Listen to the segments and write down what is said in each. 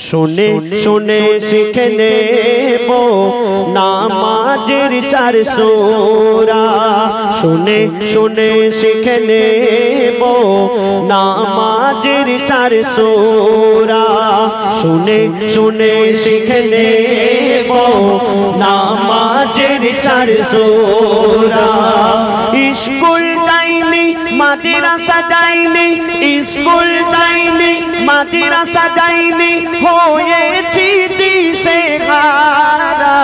শুনে শুনে শিখে নেব নামাজের 4 সূরা শুনে শুনে শিখে নেব নামাজের 4 সূরা শুনে শুনে শিখে নেব নামাজের 4 সূরা স্কুল যাইনি মাদ্রাসা যাইনি স্কুল যাইনি মাদ্রাসা যাইনি হয়েছি দিশেহারা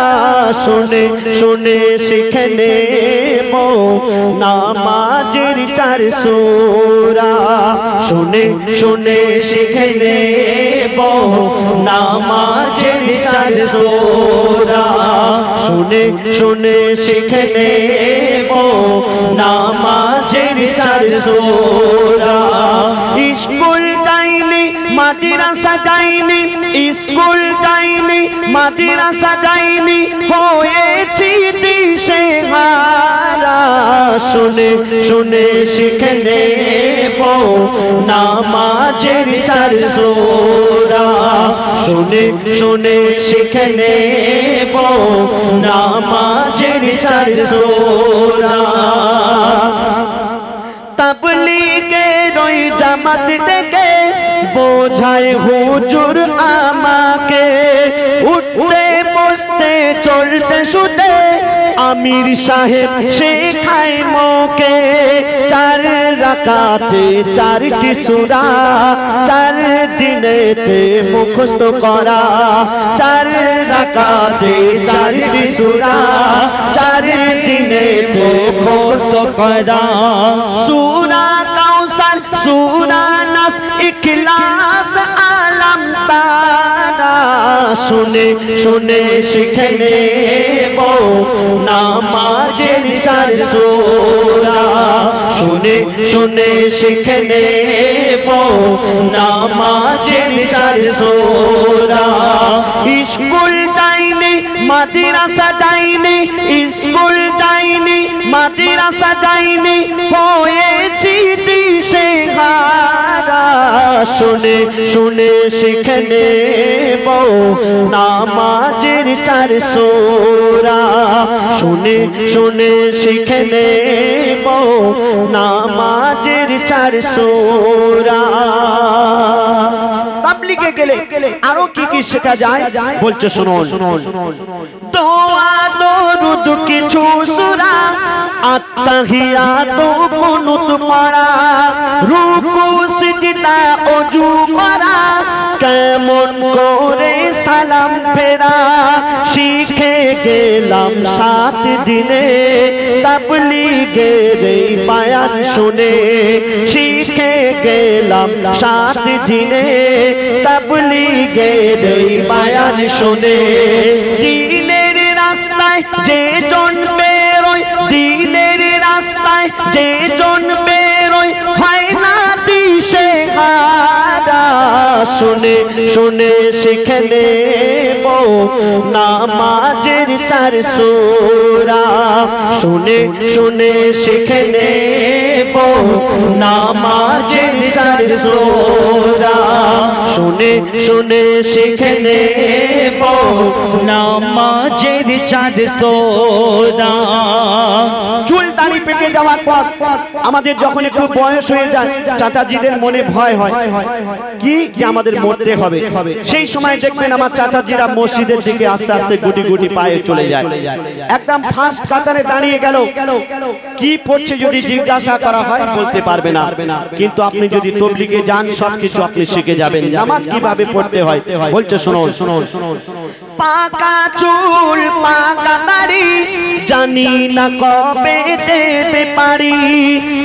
শুনে শুনে শিখে নেব নামাজের 4 সূরা শুনে শুনে শিখে নেব নামাজের 4 সূরা শুনে শুনে শিখে নেব নামাজের 4 সূরা স্কুল যাইনি মাদ্রাসা যাইনি স্কুল যাইনি মাদ্রাসা যাইনি হয়েছি দিশেহারা শুনে শুনে শিখে নেব নামাজের 4 সূরা শুনে শুনে শিখে নেব নামাজের 4 সূরা তাবলীগের ওই জামাত থেকে বোঝায় হুজুর আমাকে উঠতে বসতে চলতে শুতে আমির সাহেব শেখায় মোকে 4 রাকাতে 4টি সূরা 4 দিনেতে মুখস্থ করা 4 রাকাতে 4টি সূরা 4 দিনেতে মুখস্থ করা সূরা কাউসার সূরা নাস ইখলাস আলম তারা শুনে শুনে শিখে নেব নামাজের 4 সূরা শুনে শুনে শিখে নেব নামাজের 4 সূরা স্কুল যাইনি মাদ্রাসা যাইনি স্কুল যাইনি মাদ্রাসা যাইনি হয়েছি দিশেহারা শুনে শুনে শিখে নেব নামাজের 4 সূরা শুনে শুনে শিখে নেব নামাজের 4 সূরা তাবলীগে গেলে আরো কি কি শেখা যায় বলছে শুনুন দোয়া দরুদ কিছু সূরা আত্তাহিয়াত কুনুত পড়া রুকু সিজদা ওযু করা কেমন করে সালাম ফেরা শিখে গেলাম 7 দিনে তাবলীগের এই বয়ান শুনে শিখে গেলাম 7 দিনে তাবলীগের এই বয়ান শুনে দ্বীনের রাস্তায় যে জন বেরোয় দ্বীনের রাস্তায় যে জন বেরোয় হয় না দিশেহারা শুনে শুনে শিখে নেব নামাজের 4 সূরা শুনে শুনে শিখে নেব নামাজের 4 সূরা শুনে শুনে শিখে নেব নামাজের 4 সূরা চুল দাড়ি পেকে যাওয়ার পর আমাদের যখন একটু বয়স হয়ে যায় চাচাজিদের মনে ভয় হয় কি যে আমাদের মরতে হবে সেই সময় দেখবেন আমার চাচাজিরা মসজিদের দিকে আস্তে আস্তে গুটি গুটি পায়ে চলে যায় একদম ফার্স্ট কাতারে দাঁড়িয়ে গেল কি পড়ছে যদি জিজ্ঞাসা করা হয় বলতে পারবে না কিন্তু আপনি যদি তাবলীগে যান সবকিছু আপনি শিখে যাবেন নামাজ কিভাবে পড়তে হয় বলছে শুনুন পাকা চুল পাকা দাড়ি জানি না কবে দেবে পারি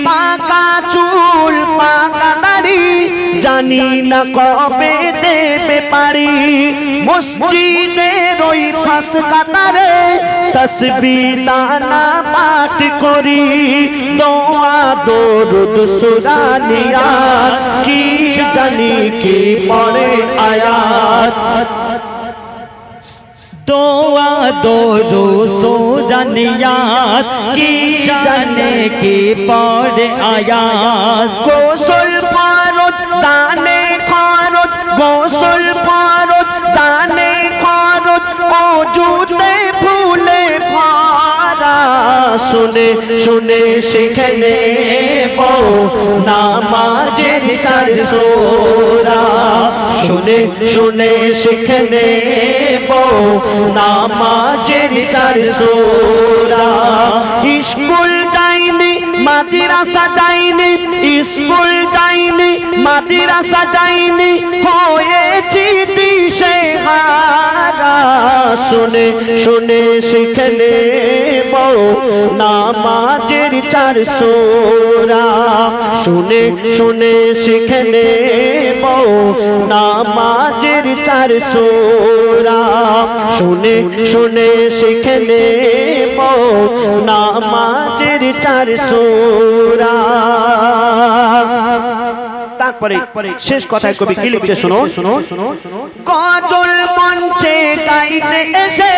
পাকা চুল পাকা দাড়ি জানি না কবে দেবে পারি মসজিদের ওই ফার্স্ট কাতারে তাসবিহ দানা পাঠ করি দোয়া দরুদ সূরা নিয়াত কি জানি কি পড়ে আয়াত দোয়া দরুদ সূরা নিয়াত কি জানে কি পড়ে আয়াত গোসল ফরজ দানে খরচ গোসল ফরজ দানে খরচ ওজুতে ফুলে ভরা শুনে শুনে শিখে নেব নামাজের 4 সূরা শুনে শুনে শিখে নেব নামাজের 4 সূরা স্কুল যাইনি মাদ্রাসা যাইনি স্কুল যাইনি মাদ্রাসা যাইনি হয়েছি দিশেহারা শুনে শুনে শিখে নেব নামাজের 4 সূরা শুনে শুনে শিখে নেব নামাজের 4 সূরা শুনে শুনে শিখে নেব নামাজের 4 সূরা তারপরে শেষ কথায় কবি কি লিখছে শোনো গজল মঞ্চে গাইতে এসে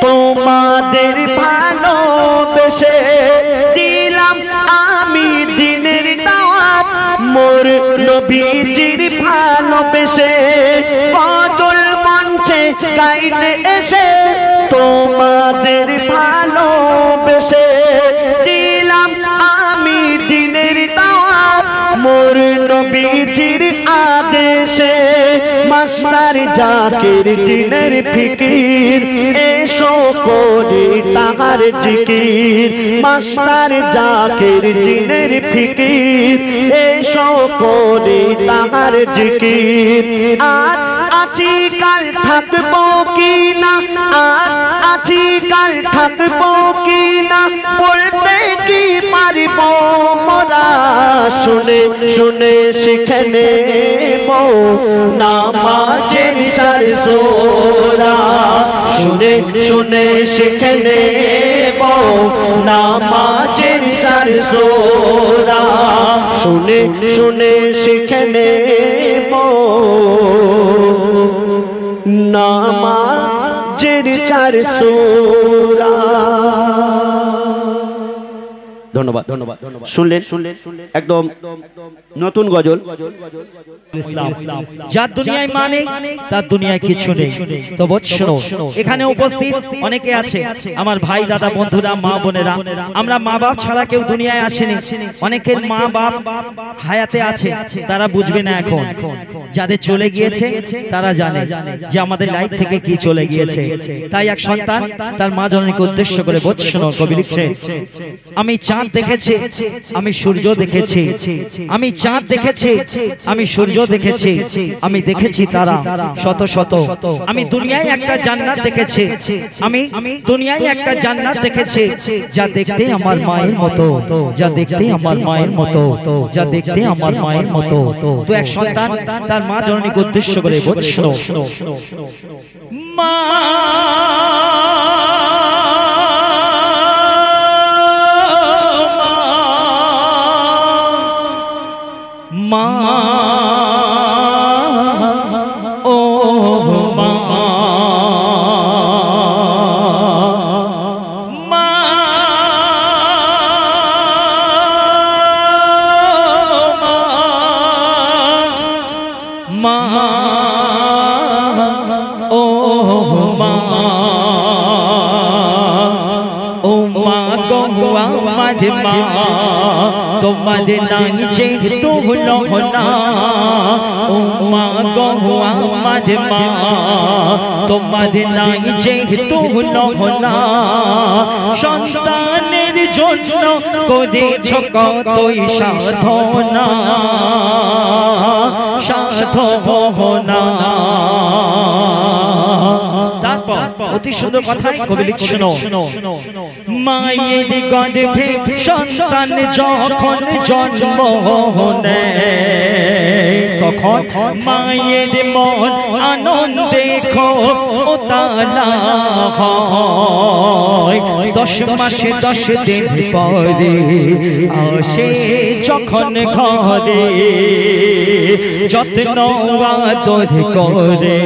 তোমাদের ভালোবেসে দিলাম আমি দিনের দাওয়াত মোর নবীজির ভালোবেসে গজল মঞ্চে গাইতে এসে তোমাদের ভালোবেসে দিলাম আমি দিনের দাওয়াত মোর নবীজির আদেশে মাস্টার জাকির দিনের ফিকির এসো করি তাহার জিকির মাস্টার জাকির দিনের ফিকির এসো করি তাহার জিকির আর আছি কাল থাকবো কি না আর আছি কাল থাকবো কি না বলতে কি পারিব মোরা শুনে শুনে শিখে নেব নামাজের 4 সূরা শুনে শুনে শিখে নেব নামাজের 4 সূরা শুনে শুনে শিখে নেব নামাজের 4 সূরা ধন্যবাদ ধন্যবাদ শুনলেন একদম নতুন গজল যার দুনিয়ায় মানে তার দুনিয়ায় কিছু নেই তো বৎসনো এখানে উপস্থিত অনেকে আছে আমার ভাই দাদা বন্ধুরা মা বোনেরা আমরা মা বাপ ছাড়া কেউ দুনিয়ায় আসেনি অনেকের মা বাপ হায়াতে আছে তারা বুঝবে না এখন যাদের চলে গিয়েছে তারা জানে যে আমাদের লাইফ থেকে কি চলে গিয়েছে তাই এক সন্তান তার মা জননীকে উদ্দেশ্য করে বৎসনো কবি লিখছে আমি চাঁদ দেখেছি আমি সূর্য দেখেছি আমি চাঁদ দেখেছি আমি সূর্য দেখেছি আমি দেখেছি তারা শত শত আমি দুনিয়ায় একটা জান্নাত দেখেছি আমি দুনিয়ায় একটা জান্নাত দেখেছি যা দেখতে আমার মায়ের মতো যা দেখতে আমার মায়ের মতো যা দেখতে আমার মায়ের মতো তো এক সন্তান তার মা জননীকে উদ্দেশ্য করে বৎসনো মা মা ও মা মা মা ও মা ও মা গো আমার মা তোমার নাই যেহেতু হলো না ও মা গো আমার মা তোমার নাই যেহেতু হলো না সন্তানের জন্য করেছ কতই সাধনা সাধনা তারপর অতি সুন্দর কথাই কবি লিখছেন মায়ের গর্ভে সন্তান যখন জন্ম নেয় তখন মায়ের মন আনন্দে খোতালা হয় 10 মাসে 10 দিন পরে আসে যখন ঘরে যত্ন আদর করে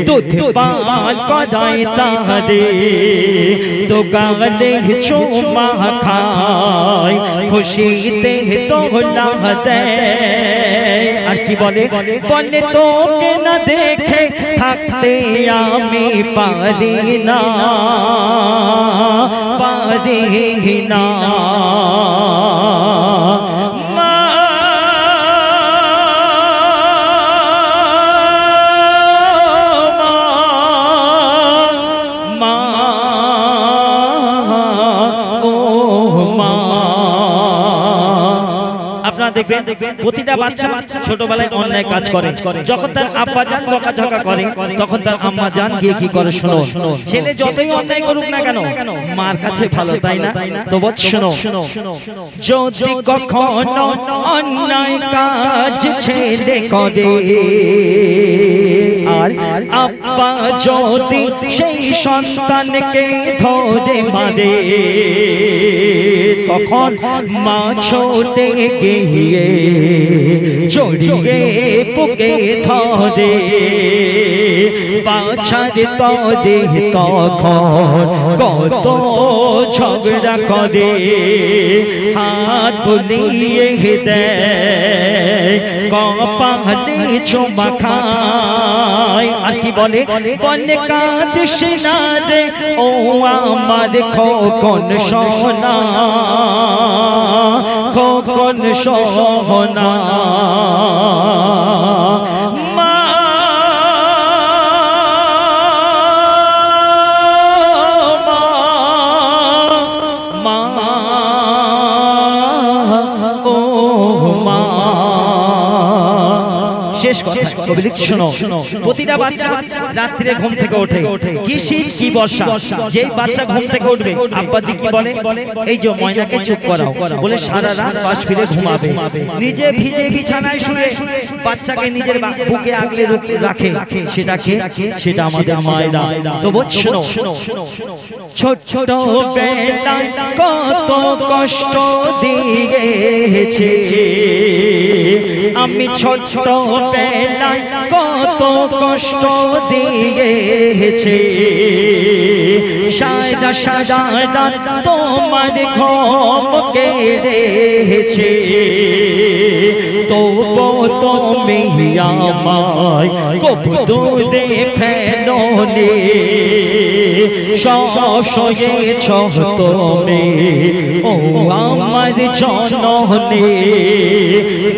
দুধ পান করায় তারে তো গালে চুমা খায় খুশিতে তোলা দেয় আর কি বলে বলে তোকে না দেখে থাকতে আমি পারি না পারি না দেখবেন প্রতিটা বাচ্চা ছোটবেলায় অন্যায় কাজ করে যখন তার আব্বা জান বকাঝকা করে তখন তার আম্মা জান গিয়ে কি করে শোনো ছেলে যতই অন্যায় করুক না কেন মার কাছে ভালো তাই না তো বল শোনো যদি কখনো অন্যায় কাজ ছেলে করে আর আব্বা যদি সেই সন্তানকে ধরে মারে তখন মা ছোটে গিয়ে জড়িয়ে বুকে ধরে বাছার তরে তখন কত ঝগড়া করে হাত বুলিয়ে দেয় কপালে চুমা খায় আর কি বলে বলে কাঁদিস না রে ও আমার খোকন সোনা খোকন সোনা প্রতিটা বাচ্চা রাত্রে ঘুম থেকে ওঠে কি শীত কি বর্ষা যেই বাচ্চা ঘুম থেকে উঠবে আব্বাজি কি বলে এই যে ময়নাকে চুপ করাও বলে সারা রাত পাশ ফিরে ঘুমাবে নিজে ভিজে বিছানায় শুয়ে বাচ্চাকে নিজের বুকে আগলে রাখে সেটা আমাদের মায়েরা তো বুঝছো ছোট ছোট বেলায় কত কষ্ট দিয়েছে আমি ছোট বেলায় কত কষ্ট দিয়েছে সারা সারা রাত তোমার ঘুম কেড়েছে তবু তুমি আমায় কবু দূরে ফেলোনি সয়েছ তুমি ও আমার জননী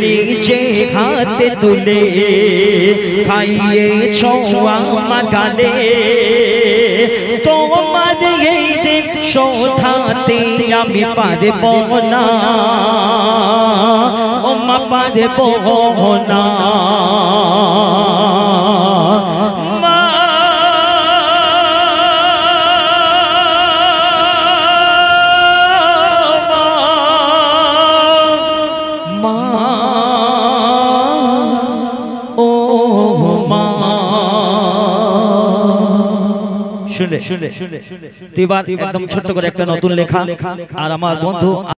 নিজে হাতে তুলে খাইয়েছ আমার গালে তোমার এই দিন শোধাতে আমি পারব না ও মা পারব না শুনে তুই একদম ছোট্ট করে একটা নতুন লেখা আর আমার বন্ধু